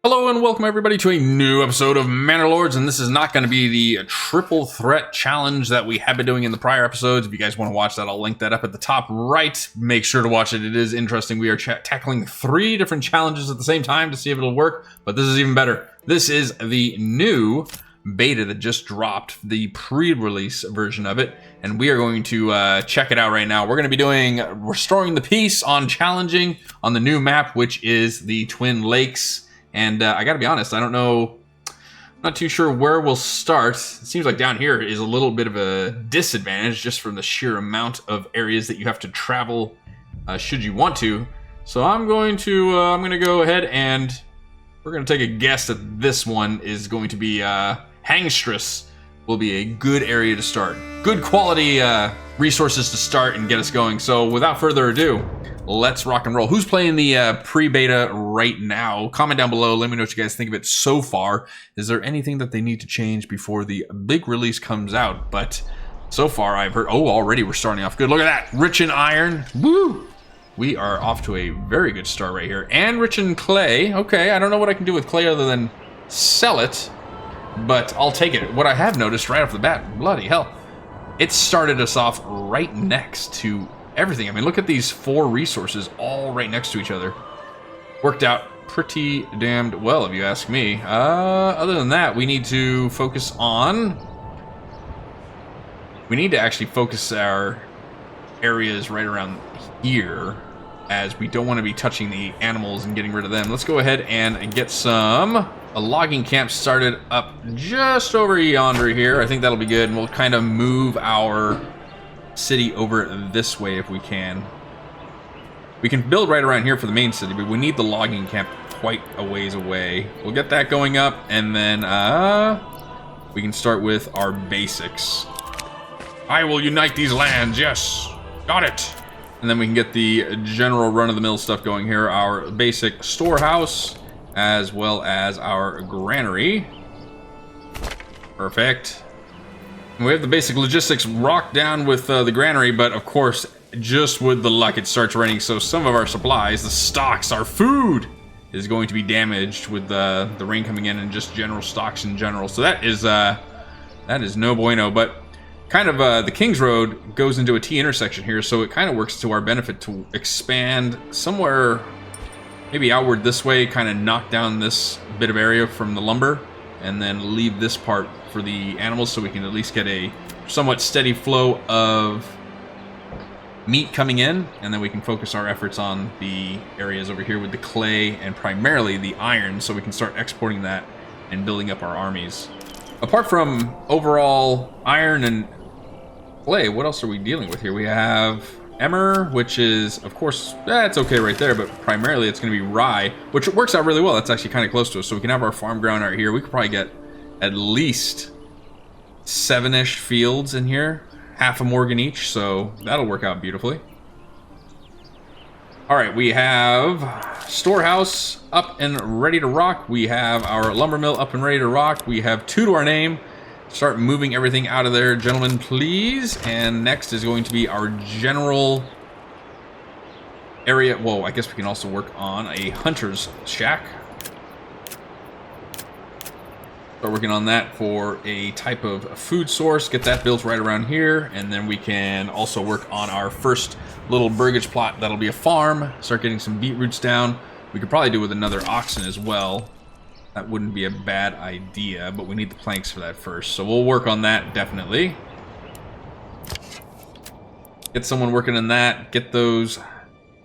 Hello and welcome everybody to a new episode of Manor Lords, and this is not going to be the triple threat challenge that we have been doing in the prior episodes. If you guys want to watch that, I'll link that up at the top right. Make sure to watch it. It is interesting. We are tackling 3 different challenges at the same time to see if it'll work, but this is even better. This is the new beta that just dropped, the pre-release version of it, and we are going to check it out right now. We're going to be doing Restoring the Peace on challenging on the new map, which is the Twin Lakes. And I gotta be honest, I don't know, I'm not too sure where we'll start. It seems like down here is a little bit of a disadvantage just from the sheer amount of areas that you have to travel should you want to. So I'm going to go ahead and we're going to take a guess that this one is going to be Hangstress will be a good area to start. Good quality resources to start and get us going. So without further ado, let's rock and roll. Who's playing the pre-beta right now? Comment down below. Let me know what you guys think of it so far. Is there anything that they need to change before the big release comes out? But so far I've heard, oh, already we're starting off good. Look at that. Rich in iron. Woo! We are off to a very good start right here. And rich in clay. Okay, I don't know what I can do with clay other than sell it, but I'll take it. What I have noticed right off the bat, bloody hell, it started us off right next to everything. I mean, look at these 4 resources all right next to each other. Worked out pretty damned well, if you ask me. Other than that, we need to focus on... We need to actually focus our areas right around here, as we don't want to be touching the animals and getting rid of them. Let's go ahead and get a logging camp started up just over yonder here. I think that'll be good, and we'll kind of move our city over this way if we can. We can build right around here for the main city, but we need the logging camp quite a ways away. We'll get that going up, and then we can start with our basics. I will unite these lands, yes, got it. And then we can get the general run-of-the-mill stuff going here. Our basic storehouse, as well as our granary. Perfect. We have the basic logistics rocked down with the granary, but of course, just with the luck, it starts raining. So some of our supplies, the stocks, our food, is going to be damaged with the rain coming in and just general stocks in general. So that is no bueno. But kind of the King's Road goes into a T intersection here, so it kind of works to our benefit to expand somewhere, maybe outward this way, kind of knock down this bit of area from the lumber, and then leave this part for the animals so we can at least get a somewhat steady flow of meat coming in, and then we can focus our efforts on the areas over here with the clay and primarily the iron, so we can start exporting that and building up our armies. Apart from overall iron and clay, what else are we dealing with here? We have emmer, which is, of course, it's okay right there, but primarily it's going to be rye, which works out really well. That's actually kind of close to us, so we can have our farm ground out here. We could probably get at least 7-ish fields in here, half a morgan each, so that'll work out beautifully. All right, we have storehouse up and ready to rock. We have our lumber mill up and ready to rock. We have 2 to our name. Start moving everything out of there, gentlemen, please. And next is going to be our general area. Whoa, I guess we can also work on a hunter's shack. Start working on that for a type of food source. Get that built right around here. And then we can also work on our first little burgage plot. That'll be a farm. Start getting some beetroots down. We could probably do with another oxen as well. That wouldn't be a bad idea, but we need the planks for that first. So we'll work on that, definitely. Get someone working on that. Get those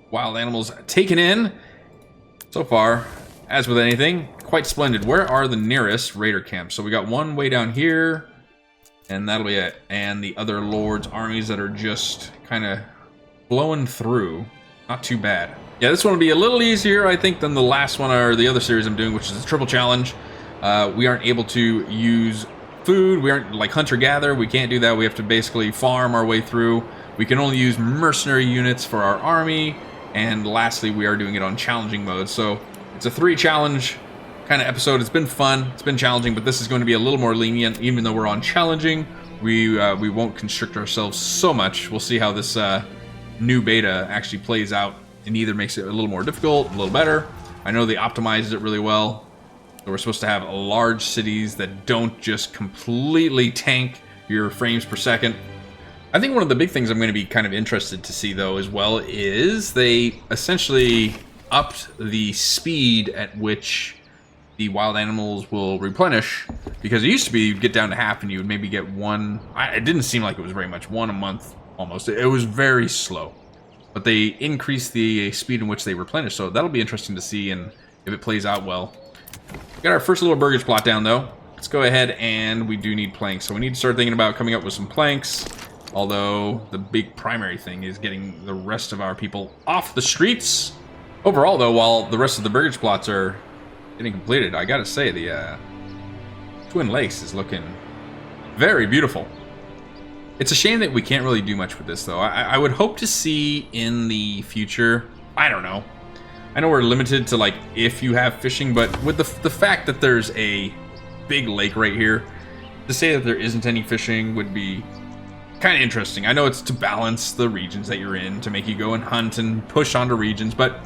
wild animals taken in. So far, as with anything, quite splendid. Where are the nearest raider camps? So we got one way down here, and that'll be it. And the other lords' armies that are just kind of blowing through. Not too bad. Yeah, this one will be a little easier, I think, than the last one or the other series I'm doing, which is a triple challenge. We aren't able to use food. We aren't like hunter-gatherer. We can't do that. We have to basically farm our way through. We can only use mercenary units for our army. And lastly, we are doing it on challenging mode. So it's a 3-challenge kind of episode. It's been fun. It's been challenging, but this is going to be a little more lenient. Even though we're on challenging, we won't constrict ourselves so much. We'll see how this new beta actually plays out. It either makes it a little more difficult, a little better. I know they optimized it really well. So we're supposed to have large cities that don't just completely tank your frames per second. I think one of the big things I'm going to be kind of interested to see, though, as well, is they essentially upped the speed at which the wild animals will replenish, because it used to be you'd get down to half and you would maybe get one. It didn't seem like it was very much, one a month almost. It was very slow, but they increased the speed in which they replenish, so that'll be interesting to see and if it plays out well. We got our first little burgage plot down, though. Let's go ahead, and we do need planks, so we need to start thinking about coming up with some planks. Although the big primary thing is getting the rest of our people off the streets. Overall, though, while the rest of the burgage plots are getting completed, I gotta say the Twin Lakes is looking very beautiful. It's a shame that we can't really do much with this, though. I would hope to see in the future, I don't know. I know we're limited to, like, if you have fishing, but with the fact that there's a big lake right here, to say that there isn't any fishing would be kind of interesting. I know it's to balance the regions that you're in, to make you go and hunt and push onto regions, but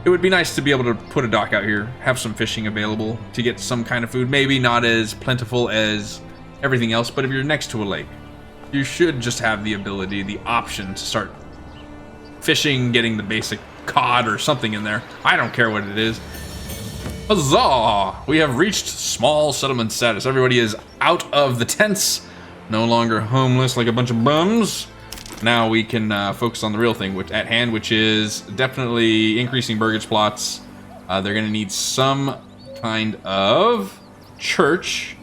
it would be nice to be able to put a dock out here, have some fishing available to get some kind of food. Maybe not as plentiful as everything else, but if you're next to a lake, you should just have the ability, the option to start fishing, getting the basic cod or something in there. I don't care what it is. Huzzah! We have reached small settlement status. Everybody is out of the tents. No longer homeless like a bunch of bums. Now we can focus on the real thing at hand, which is definitely increasing burgage plots. They're going to need some kind of church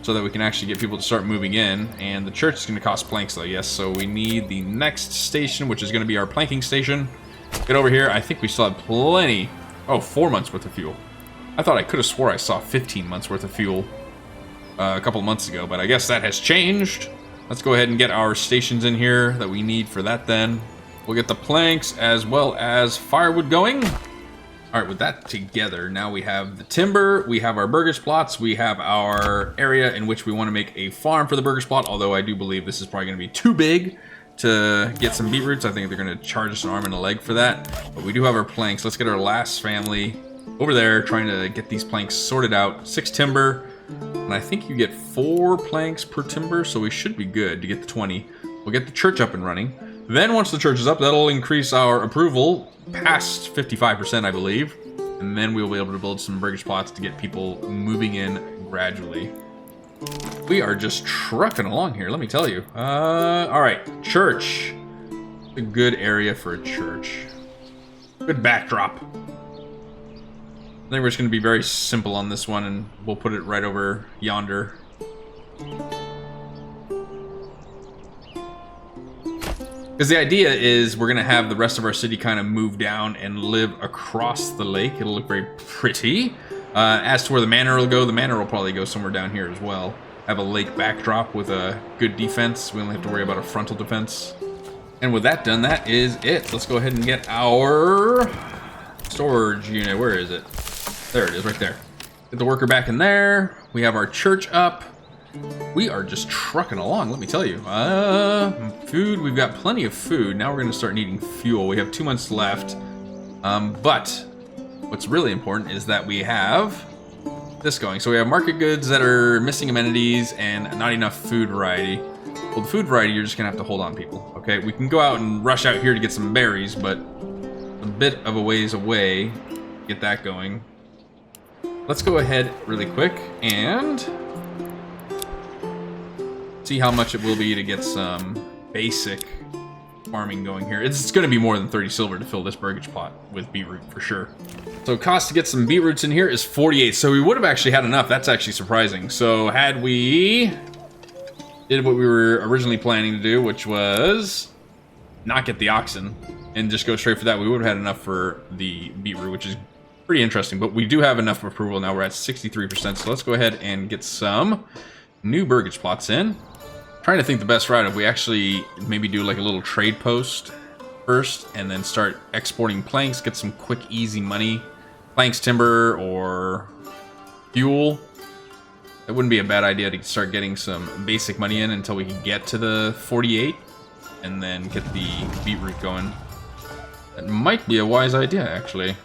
so that we can actually get people to start moving in. And the church is going to cost planks, though, yes. So we need the next station, which is going to be our planking station. Get over here. I think we still have plenty. Oh, 4 months worth of fuel. I thought I could have swore I saw 15 months worth of fuel a couple of months ago, but I guess that has changed. Let's go ahead and get our stations in here that we need for that then. We'll get the planks as well as firewood going. All right, with that together, now we have the timber, we have our burgage plots, we have our area in which we want to make a farm for the burgage plot, although I do believe this is probably going to be too big to get some beetroots. I think they're going to charge us an arm and a leg for that, but we do have our planks. Let's get our last family over there trying to get these planks sorted out. 6 timber. And I think you get 4 planks per timber, so we should be good to get the 20. We'll get the church up and running. Then once the church is up, that'll increase our approval past 55%, I believe. And then we'll be able to build some burgage plots to get people moving in gradually. We are just trucking along here, let me tell you. All right, church. A good area for a church. Good backdrop. I think we're just going to be very simple on this one, and we'll put it right over yonder. Because the idea is we're going to have the rest of our city kind of move down and live across the lake. It'll look very pretty. As to where the manor will go, the manor will probably go somewhere down here as well. Have a lake backdrop with a good defense. We only have to worry about a frontal defense. And with that done, that is it. Let's go ahead and get our storage unit. Where is it? There it is, right there. Get the worker back in there. We have our church up. We are just trucking along, let me tell you. Food, we've got plenty of food. Now we're going to start needing fuel. We have 2 months left. But what's really important is that we have this going. So we have market goods that are missing amenities and not enough food variety. Well, the food variety, you're just going to have to hold on, people. Okay, we can go out and rush out here to get some berries, but a bit of a ways away. Get that going. Let's go ahead really quick and see how much it will be to get some basic farming going here. It's going to be more than 30 silver to fill this burgage plot with beetroot for sure. So cost to get some beetroots in here is 48. So we would have actually had enough. That's actually surprising. So had we did what we were originally planning to do, which was not get the oxen and just go straight for that, we would have had enough for the beetroot, which is pretty interesting. But we do have enough approval now. We're at 63%. So let's go ahead and get some new burgage plots in. Trying to think the best route if we actually maybe do like a little trade post first and then start exporting planks, get some quick easy money, planks, timber, or fuel. That wouldn't be a bad idea to start getting some basic money in until we can get to the 48 and then get the beetroot going. That might be a wise idea, actually.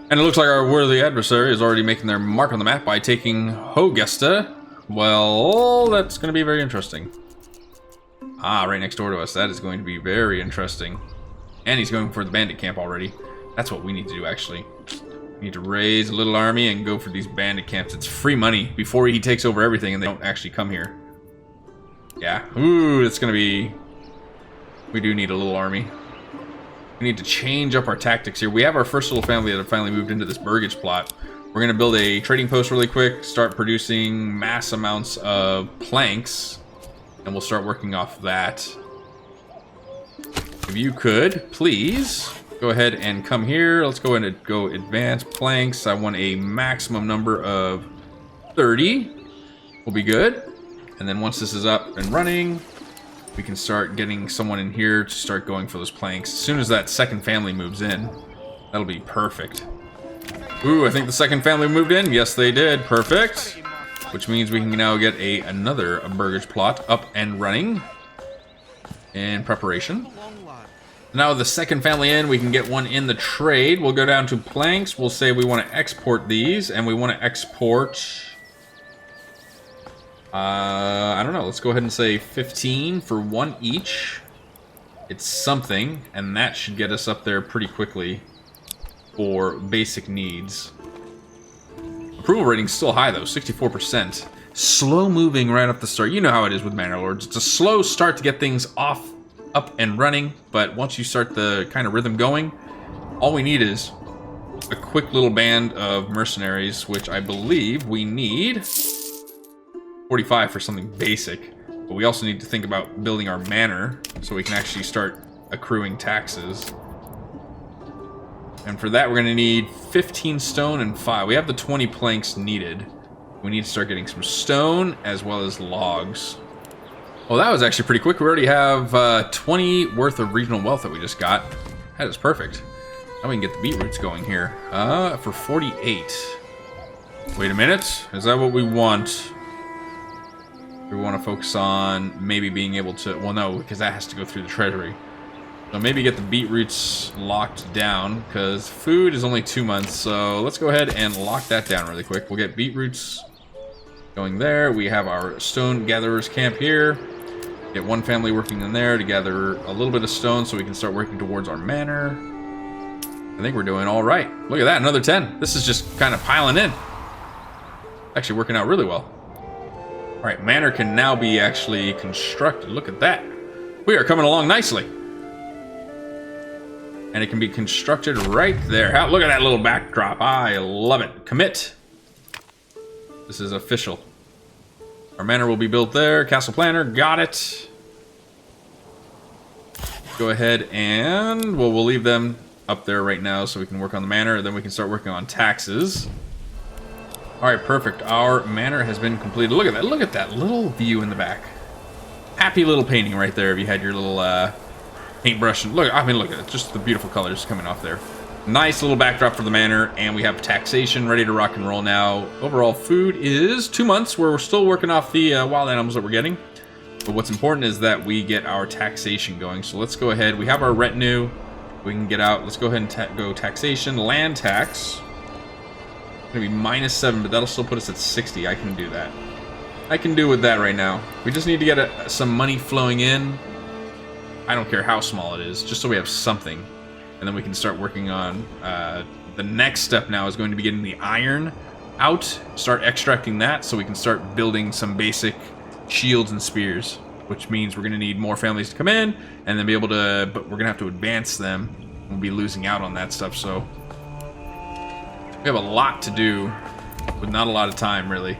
And it looks like our worthy adversary is already making their mark on the map by taking Hogesta. Well, that's going to be very interesting. Ah, right next door to us. That is going to be very interesting. And he's going for the bandit camp already. That's what we need to do, actually. We need to raise a little army and go for these bandit camps. It's free money before he takes over everything and they don't actually come here. Yeah. Ooh, it's going to be... We do need a little army. We need to change up our tactics here. We have our first little family that have finally moved into this burgage plot. We're going to build a trading post really quick, start producing mass amounts of planks, and we'll start working off that. If you could, please, go ahead and come here. Let's go ahead and go advanced planks. I want a maximum number of 30. Will be good. And then once this is up and running, we can start getting someone in here to start going for those planks. As soon as that second family moves in, that'll be perfect. Ooh, I think the second family moved in. Yes, they did. Perfect. Which means we can now get another burgage plot up and running in preparation. Now with the second family in, we can get one in the trade. We'll go down to planks. We'll say we want to export these, and we want to export... I don't know. Let's go ahead and say 15 for one each. It's something, and that should get us up there pretty quickly for basic needs. Approval rating's still high, though, 64%. Slow moving right up the start. You know how it is with Manor Lords. It's a slow start to get things up and running, but once you start the kind of rhythm going, all we need is a quick little band of mercenaries, which I believe we need 45 for something basic, but we also need to think about building our manor so we can actually start accruing taxes. And for that, we're going to need 15 stone and 5. We have the 20 planks needed. We need to start getting some stone as well as logs. Well, that was actually pretty quick. We already have 20 worth of regional wealth that we just got. That is perfect. Now we can get the beetroots going here. For 48. Wait a minute. Is that what we want? We want to focus on maybe being able to... Well, no, because that has to go through the treasury. So maybe get the beetroots locked down, because food is only 2 months. So let's go ahead and lock that down really quick. We'll get beetroots going there. We have our stone gatherers camp here. Get one family working in there to gather a little bit of stone so we can start working towards our manor. I think we're doing all right. Look at that, another 10. This is just kind of piling in. Actually working out really well. All right, manor can now be actually constructed. Look at that. We are coming along nicely. And it can be constructed right there. Look at that little backdrop. I love it. Commit. This is official. Our manor will be built there. Castle planner, got it. Go ahead and we'll leave them up there right now so we can work on the manor. Then we can start working on taxes. All right, perfect. Our manor has been completed. Look at that. Look at that little view in the back. Happy little painting right there if you had your little paintbrush. And look, I mean, look at it. Just the beautiful colors coming off there. Nice little backdrop for the manor, and we have taxation ready to rock and roll now. Overall food is 2 months, where we're still working off the wild animals that we're getting. But what's important is that we get our taxation going. So let's go ahead. We have our retinue. We can get out. Let's go ahead and go taxation. Land tax. Gonna be -7, but that'll still put us at 60. I can do that. I can do with that right now. We just need to get some money flowing in. I don't care how small it is, just so we have something. And then we can start working on the next step now is going to be getting the iron out, start extracting that so we can start building some basic shields and spears, which means we're going to need more families to come in and then be able to, but we're going to have to advance them. We'll be losing out on that stuff, so we have a lot to do with not a lot of time, really.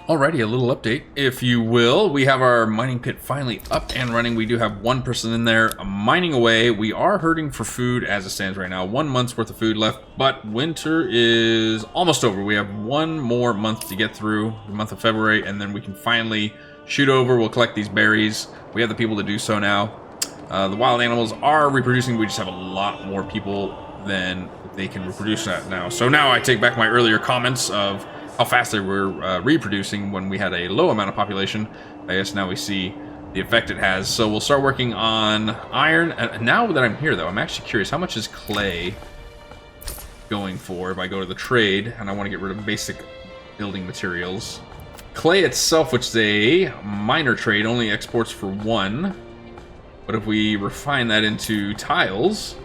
Alrighty, a little update, if you will. We have our mining pit finally up and running. We do have one person in there mining away. We are hurting for food as it stands right now. 1 month's worth of food left, but winter is almost over. We have 1 more month to get through, the month of February, and then we can finally shoot over. We'll collect these berries. We have the people to do so now. The wild animals are reproducing. We just have a lot more people than they can reproduce that now. So now I take back my earlier comments of how fast they were reproducing when we had a low amount of population. I guess now we see the effect it has. So we'll start working on iron. And now that I'm here, though, I'm actually curious, how much is clay going for if I go to the trade, and I want to get rid of basic building materials. Clay itself, which is a minor trade, only exports for 1. But if we refine that into tiles,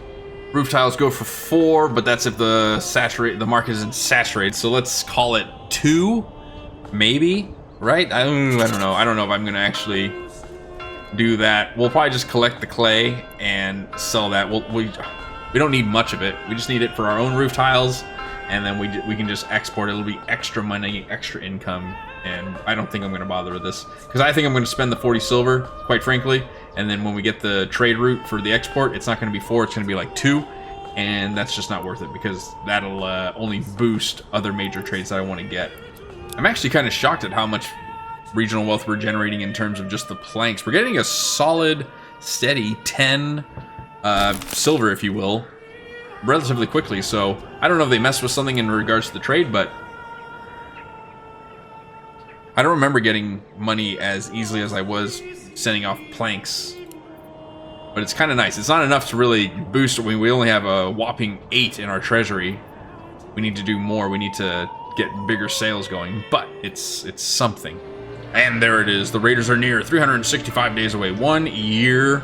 roof tiles go for 4, but that's if the market isn't saturated. So let's call it 2, maybe, right? I don't know. I don't know if I'm going to actually do that. We'll probably just collect the clay and sell that. We don't need much of it. We just need it for our own roof tiles, and then we can just export it. It'll be extra money, extra income, and I don't think I'm going to bother with this because I think I'm going to spend the 40 silver, quite frankly. And then when we get the trade route for the export, it's not going to be 4, it's going to be like 2. And that's just not worth it because that'll only boost other major trades that I want to get. I'm actually kind of shocked at how much regional wealth we're generating in terms of just the planks. We're getting a solid, steady 10 silver, if you will, relatively quickly. So I don't know if they messed with something in regards to the trade, but I don't remember getting money as easily as I was sending off planks, but it's kind of nice. It's not enough to really boost. We only have a whopping 8 in our treasury. We need to do more. We need to get bigger sales going, but it's something. And there it is. The Raiders are near 365 days away. 1 year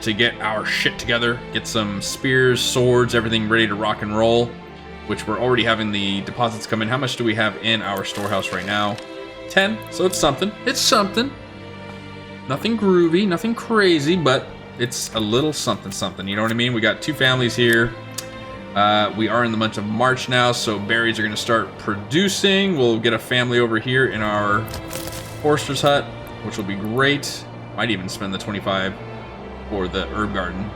to get our shit together, get some spears, swords, everything ready to rock and roll, which we're already having the deposits come in. How much do we have in our storehouse right now? 10, so it's something. It's something. Nothing groovy, nothing crazy, but it's a little something, you know what I mean? We got 2 families here. We are in the month of March now, so berries are going to start producing. We'll get a family over here in our forester's hut, which will be great. Might even spend the 25 for the herb garden,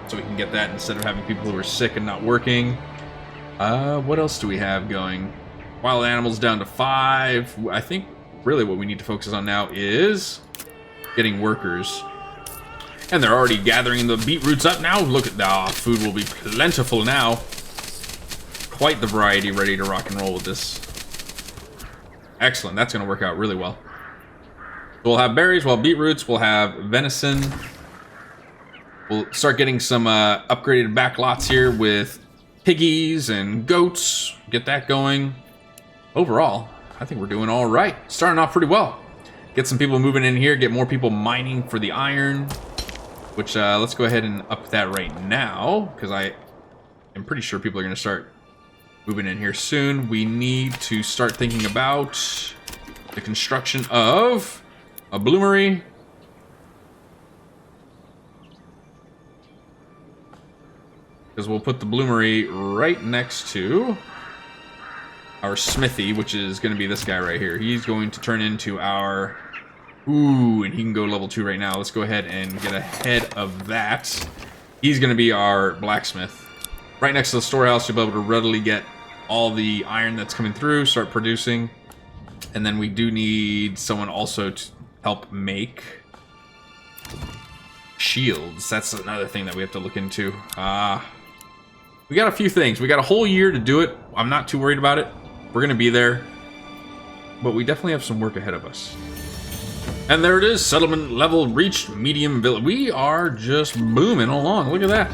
so we can get that instead of having people who are sick and not working. What else do we have going? Wild animals down to 5. I think really what we need to focus on now is getting workers. And they're already gathering the beetroots up now. Look at that. Food will be plentiful now. Quite the variety ready to rock and roll with this. Excellent. That's going to work out really well. We'll have berries, we'll have beetroots, we'll have venison. We'll start getting some upgraded back lots here with piggies and goats. Get that going. Overall, I think we're doing all right. Starting off pretty well. Get some people moving in here, get more people mining for the iron. Which, let's go ahead and up that right now, because I am pretty sure people are going to start moving in here soon. We need to start thinking about the construction of a bloomery. Because we'll put the bloomery right next to our smithy, which is going to be this guy right here. He's going to turn into our... Ooh, and he can go level 2 right now. Let's go ahead and get ahead of that. He's going to be our blacksmith. Right next to the storehouse, you'll be able to readily get all the iron that's coming through, start producing. And then we do need someone also to help make shields. That's another thing that we have to look into. We got a few things. We got a whole year to do it. I'm not too worried about it. We're going to be there. But we definitely have some work ahead of us. And there it is, settlement level reached, medium village. We are just booming along. Look at that.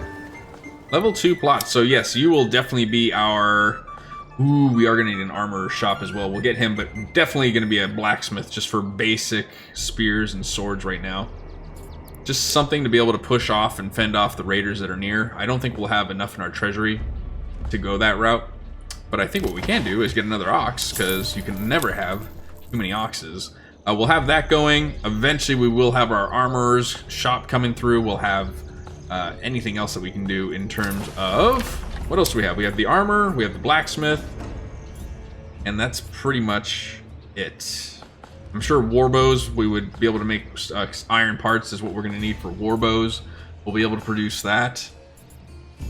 Level 2 plot. So yes, you will definitely be our... Ooh, we are going to need an armor shop as well. We'll get him, but definitely going to be a blacksmith just for basic spears and swords right now. Just something to be able to push off and fend off the raiders that are near. I don't think we'll have enough in our treasury to go that route. But I think what we can do is get another ox, because you can never have too many oxes. We'll have that going. Eventually, we will have our armorer's shop coming through. We'll have anything else that we can do in terms of... What else do we have? We have the armor, we have the blacksmith, and that's pretty much it. I'm sure war bows, we would be able to make iron parts is what we're going to need for war bows. We'll be able to produce that.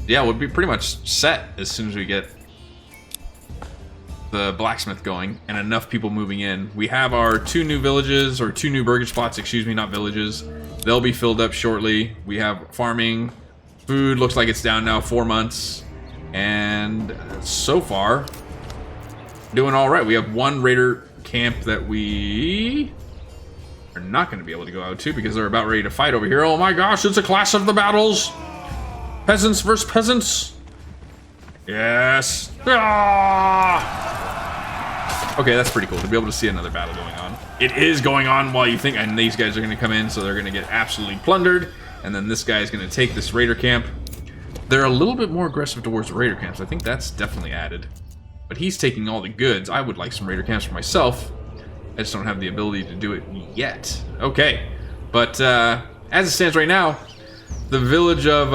Yeah, we'll be pretty much set as soon as we get the blacksmith going and enough people moving in. We have our 2 new villages, or 2 new burgage plots, excuse me, not villages. They'll be filled up shortly. We have farming. Food looks like it's down now 4 months. And so far, doing all right. We have 1 raider camp that we are not going to be able to go out to because they're about ready to fight over here. Oh my gosh, it's a clash of the battles. Peasants versus peasants. Yes. Ah! Okay, that's pretty cool to be able to see another battle going on. It is going on while you think, and these guys are going to come in, so they're going to get absolutely plundered. And then this guy is going to take this raider camp. They're a little bit more aggressive towards the raider camps. I think that's definitely added. But he's taking all the goods. I would like some raider camps for myself. I just don't have the ability to do it yet. Okay, but as it stands right now, the village of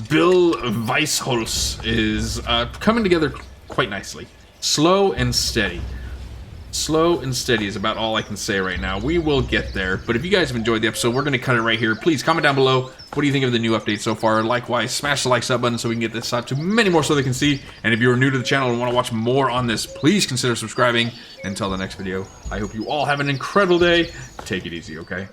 Bill Weisholz is coming together quite nicely. Slow and steady. Slow and steady is about all I can say right now. We will get there, but if you guys have enjoyed the episode, we're going to cut it right here. Please comment down below. What do you think of the new update so far? Likewise, smash the like sub button so we can get this out to many more so they can see. And if you're new to the channel and want to watch more on this, please consider subscribing. Until the next video, I hope you all have an incredible day. Take it easy, okay?